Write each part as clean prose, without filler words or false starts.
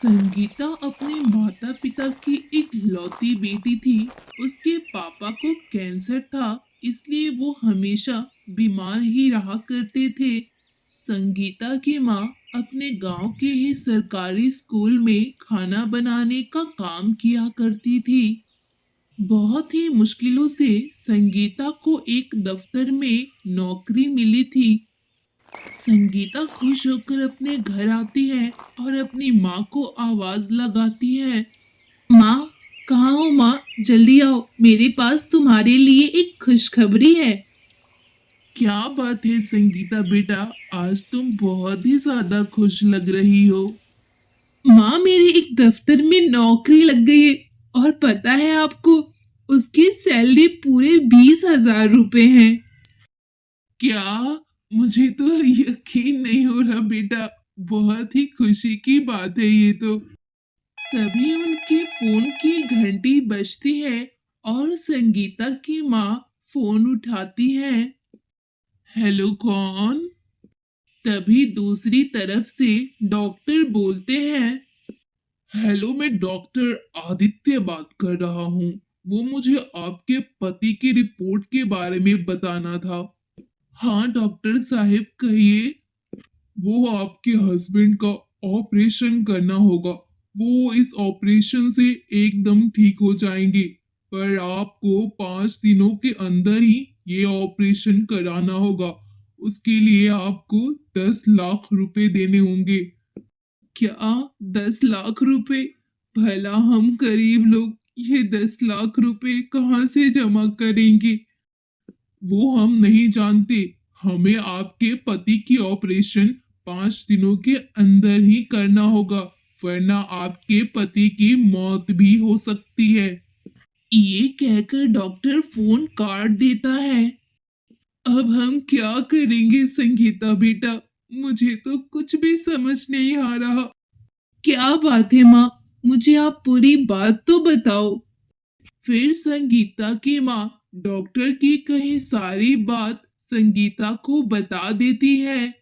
संगीता अपने माता पिता की इकलौती बेटी थी। उसके पापा को कैंसर था, इसलिए वो हमेशा बीमार ही रहा करते थे। संगीता की माँ अपने गांव के ही सरकारी स्कूल में खाना बनाने का काम किया करती थी। बहुत ही मुश्किलों से संगीता को एक दफ्तर में नौकरी मिली थी। संगीता खुश होकर अपने घर आती है और अपनी माँ को आवाज लगाती है। माँ, कहाँ हो माँ? जल्दी आओ, मेरे पास तुम्हारे लिए एक खुशखबरी है। क्या बात है संगीता बेटा, आज तुम बहुत ही ज्यादा खुश लग रही हो। माँ, मेरे एक दफ्तर में नौकरी लग गई है और पता है आपको, उसकी सैलरी पूरे 20,000 रुपए हैं। क्या? मुझे तो यकीन नहीं हो रहा बेटा, बहुत ही खुशी की बात है ये तो। तभी उनके फोन की घंटी बजती है और संगीता की माँ फोन उठाती है। हेलो, कौन? तभी दूसरी तरफ से डॉक्टर बोलते हैं। हेलो, मैं डॉक्टर आदित्य बात कर रहा हूँ। वो मुझे आपके पति की रिपोर्ट के बारे में बताना था। हाँ डॉक्टर साहब, कहिए। वो आपके हस्बैंड का ऑपरेशन करना होगा। वो इस ऑपरेशन से एकदम ठीक हो जाएंगे, पर आपको 5 दिनों के अंदर ही ये ऑपरेशन कराना होगा। उसके लिए आपको 10 लाख रुपए देने होंगे। क्या? 10 लाख रुपए? भला हम गरीब लोग ये 10 लाख रुपए कहाँ से जमा करेंगे? वो हम नहीं जानते। हमें आपके पति की ऑपरेशन 5 दिनों के अंदर ही करना होगा, वरना आपके पति की मौत भी हो सकती है। ये कहकर डॉक्टर फोन काट देता है। अब हम क्या करेंगे संगीता बेटा? मुझे तो कुछ भी समझ नहीं आ रहा। क्या बात है माँ, मुझे आप पूरी बात तो बताओ। फिर संगीता की माँ डॉक्टर की कही सारी बात संगीता को बता देती है।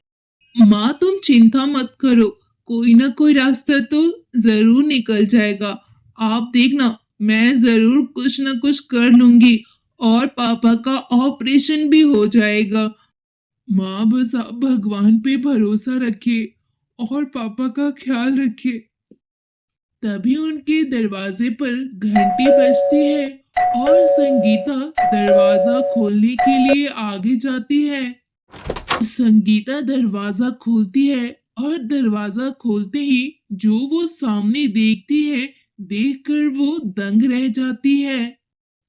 माँ, तुम चिंता मत करो, कोई ना कोई रास्ता तो जरूर निकल जाएगा। आप देखना, मैं जरूर कुछ ना कुछ कर लूंगी और पापा का ऑपरेशन भी हो जाएगा। माँ, बस आप भगवान पे भरोसा रखिए और पापा का ख्याल रखिए। तभी उनके दरवाजे पर घंटी बजती है और संगीता दरवाजा खोलने के लिए आगे जाती है। संगीता दरवाजा खोलती है और दरवाजा खोलते ही जो वो सामने देखती है, देखकर वो दंग रह जाती है।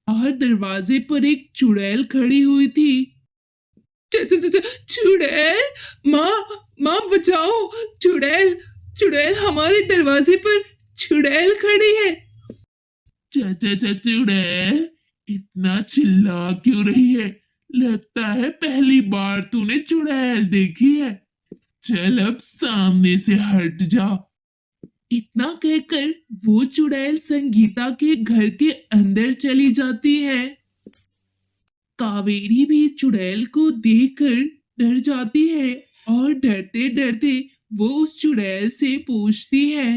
और दरवाजे पर एक चुड़ैल खड़ी हुई थी। चुड़ैल! माँ, माँ बचाओ! चुड़ैल, चुड़ैल हमारे दरवाजे पर चुड़ैल खड़ी है। चाचा चुड़ैल, इतना चिल्ला क्यों रही है? लगता है पहली बार तूने चुड़ैल देखी है। चल अब सामने से हट जा। इतना कहकर वो चुड़ैल संगीता के घर के अंदर चली जाती है। कावेरी भी चुड़ैल को देखकर डर जाती है और डरते डरते वो उस चुड़ैल से पूछती है।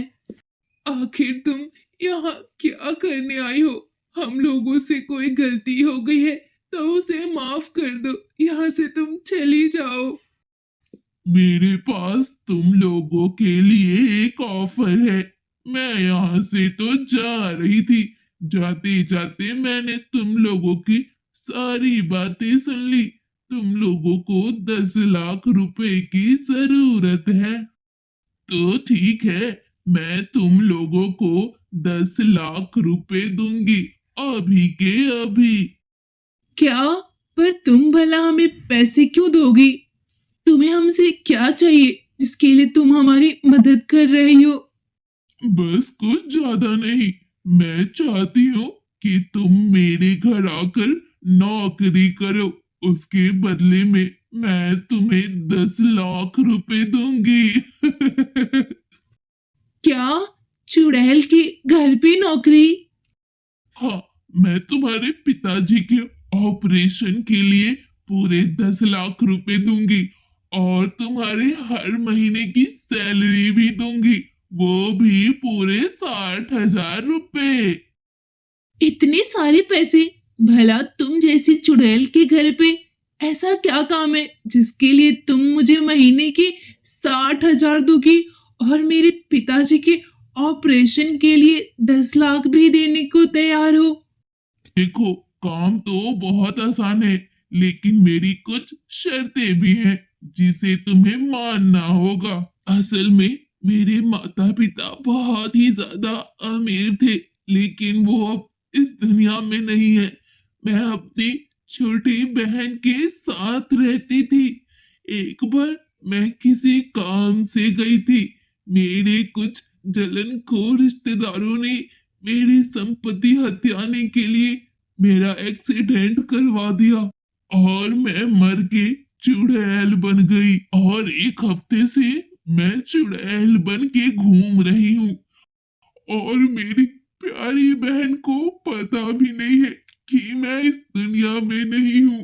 आखिर तुम यहाँ क्या करने आई हो? हम लोगों से कोई गलती हो गई है तो उसे माफ कर दो, यहाँ से तुम चली जाओ। मेरे पास तुम लोगों के लिए एक ऑफर है। मैं यहाँ से तो जा रही थी, जाते जाते मैंने तुम लोगों की सारी बातें सुन ली। तुम लोगों को 10 लाख रुपए की जरूरत है, तो ठीक है, मैं तुम लोगों को 10 लाख रुपए दूंगी, अभी के अभी। क्या? पर तुम भला हमें पैसे क्यों दोगी? तुम्हें हमसे क्या चाहिए जिसके लिए तुम हमारी मदद कर रही हो? बस कुछ ज्यादा नहीं, मैं चाहती हूँ कि तुम मेरे घर आकर नौकरी करो। उसके बदले में मैं तुम्हें 10 लाख रुपए दूंगी। क्या? चुड़ैल के घर पे नौकरी? हाँ, मैं तुम्हारे पिताजी के ऑपरेशन के लिए पूरे 10 लाख रुपए दूंगी और तुम्हारे हर महीने की सैलरी भी दूंगी। वो भी पूरे 60,000 रुपए। इतने सारे पैसे? भला तुम जैसी चुड़ैल के घर पे ऐसा क्या काम है जिसके लिए तुम मुझे महीने के 60,000 दोगी और मेरे पिताजी के ऑपरेशन के लिए 10 लाख भी देने को तैयार हो? देखो, काम तो बहुत आसान है, लेकिन मेरी कुछ शर्तें भी हैं जिसे तुम्हें मानना होगा। असल में मेरे माता पिता बहुत ही ज्यादा अमीर थे, लेकिन वो अब इस दुनिया में नहीं है। मैं अपनी छोटी बहन के साथ रहती थी। एक बार मैं किसी काम से गई थी। मेरे कुछ जलनखोर रिश्तेदारों ने मेरी संपत्ति हथियाने के लिए मेरा एक्सीडेंट करवा दिया और मैं मर के चुड़ैल बन गई, और एक हफ्ते से मैं चुड़ैल बन के घूम रही हूँ। और मेरी प्यारी बहन को पता भी नहीं है कि मैं इस दुनिया में नहीं हूँ।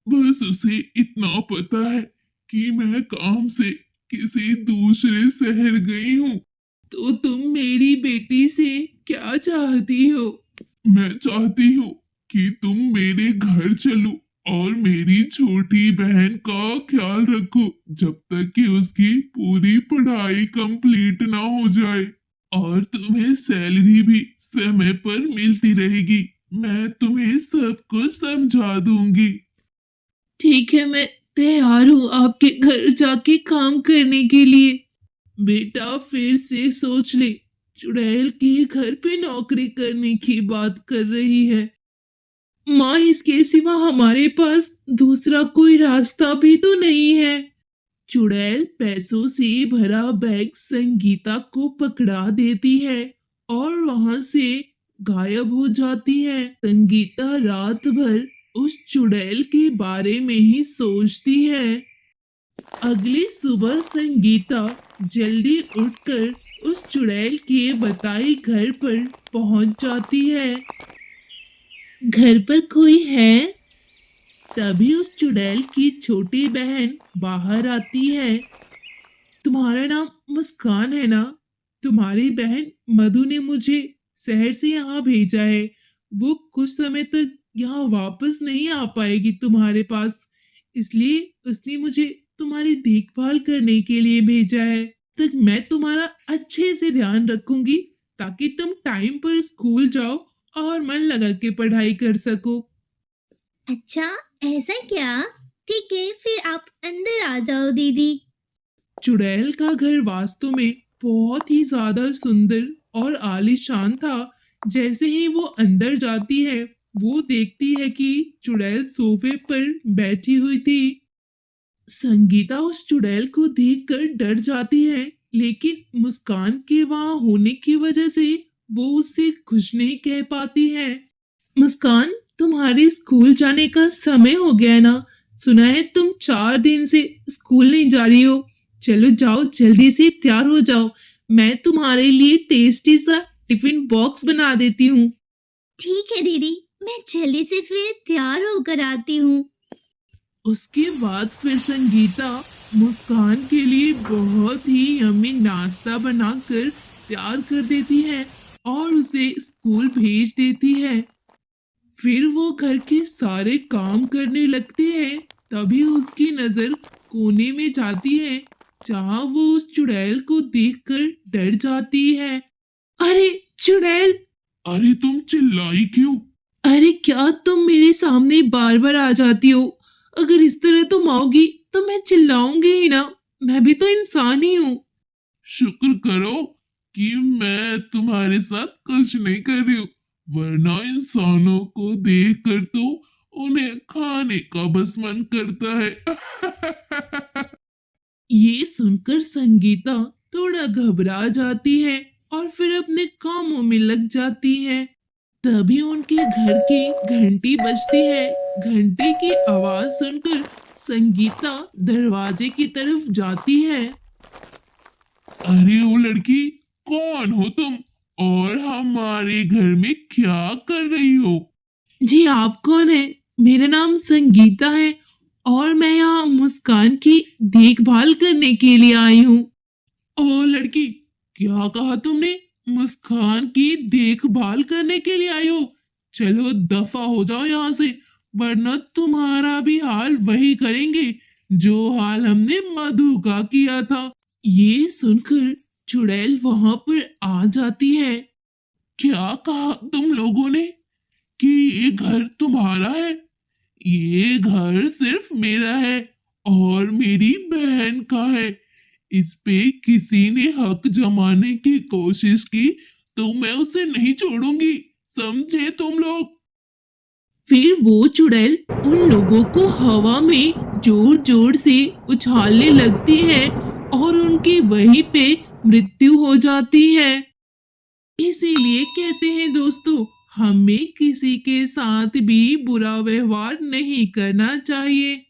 बस उसे इतना पता है कि मैं काम से किसी दूसरे शहर गई हूँ। तो तुम मेरी बेटी से क्या चाहती हो? मैं चाहती हूँ कि तुम मेरे घर चलो और मेरी छोटी बहन का ख्याल रखो जब तक कि उसकी पूरी पढ़ाई कंप्लीट ना हो जाए, और तुम्हें सैलरी भी समय पर मिलती रहेगी। मैं तुम्हें सब कुछ समझा दूंगी। ठीक है, मैं तैयार हूँ आपके घर जाके काम करने के लिए। बेटा फिर से सोच ले, चुड़ैल के घर पे नौकरी करने की बात कर रही है। माँ, इसके सिवा हमारे पास दूसरा कोई रास्ता भी तो नहीं है। चुड़ैल पैसों से भरा बैग संगीता को पकड़ा देती है और वहां से गायब हो जाती है। संगीता रात भर उस चुड़ैल के बारे में ही सोचती है। अगली सुबह संगीता जल्दी उठकर उस चुड़ैल के बताए घर पर पहुंच जाती है। घर पर कोई है? तभी उस चुड़ैल की छोटी बहन बाहर आती है। तुम्हारा नाम मुस्कान है ना? तुम्हारी बहन मधु ने मुझे शहर से यहाँ भेजा है। वो कुछ समय तक यहाँ वापस नहीं आ पाएगी तुम्हारे पास, इसलिए उसने मुझे तुम्हारी देखभाल करने के लिए भेजा है। तक मैं तुम्हारा अच्छे से ध्यान रखूंगी ताकि तुम टाइम पर स्कूल जाओ और मन लगा के पढ़ाई कर सको। अच्छा, ऐसा क्या? ठीक है, फिर आप अंदर आ जाओ दीदी। चुड़ैल का घर वास्तव में बहुत ही ज्यादा सुंदर और आलीशान था। जैसे ही वो अंदर जाती है, वो देखती है कि चुड़ैल सोफे पर बैठी हुई थी। संगीता उस चुड़ैल को देखकर डर जाती है, लेकिन मुस्कान के वहां होने की वजह से वो उससे कुछ नहीं कह पाती है। मुस्कान, तुम्हारे स्कूल जाने का समय हो गया है ना? सुना है तुम 4 दिन से स्कूल नहीं जा रही हो। चलो जाओ, जल्दी से तैयार हो जाओ। मैं तुम्हारे लिए टेस्टी सा टिफिन बॉक्स बना देती हूँ। ठीक है दीदी, मैं जल्दी से फिर तैयार होकर आती हूँ। उसके बाद फिर संगीता मुस्कान के लिए बहुत ही यम्मी नाश्ता बनाकर तैयार कर देती है और उसे स्कूल भेज देती है। फिर वो घर के सारे काम करने लगती है। तभी उसकी नजर कोने में जाती है जहां वो उस चुड़ैल को देखकर डर जाती है। अरे चुड़ैल! अरे तुम चिल्लाई क्यों? अरे क्या तुम मेरे सामने बार बार आ जाती हो? अगर इस तरह तुम आओगी तो मैं चिल्लाऊंगी ही ना। मैं भी तो इंसान ही हूँ। शुक्र करो कि मैं तुम्हारे साथ कुछ नहीं कर रही हूँ, वरना इंसानों को देखकर तो उन्हें खाने का बस मन करता है। ये सुनकर संगीता थोड़ा घबरा जाती है और फिर अपने कामों में लग जाती है। तभी उनके घर की घंटी बजती है। घंटी की आवाज सुनकर संगीता दरवाजे की तरफ जाती है। अरे वो लड़की, कौन हो तुम और हमारे घर में क्या कर रही हो? जी, आप कौन है? मेरा नाम संगीता है और मैं यहाँ मुस्कान की देखभाल करने के लिए आई हूँ। ओ लड़की, क्या कहा तुमने? मुस्कान की देखभाल करने के लिए आई हो? चलो दफा हो जाओ यहाँ से, वरना तुम्हारा भी हाल वही करेंगे जो हाल हमने मधु का किया था। ये सुनकर चुड़ैल वहां पर आ जाती है। क्या कहा तुम लोगों ने कि ये घर तुम्हारा है? ये घर सिर्फ मेरा है और मेरी बहन का है। इस पे किसी ने हक जमाने की कोशिश की तो मैं उसे नहीं छोड़ूंगी, समझे तुम लोग? फिर वो चुड़ैल उन लोगों को हवा में जोर जोर से उछालने लगती है और उनकी वहीं पे मृत्यु हो जाती है। इसीलिए कहते हैं दोस्तों, हमें किसी के साथ भी बुरा व्यवहार नहीं करना चाहिए।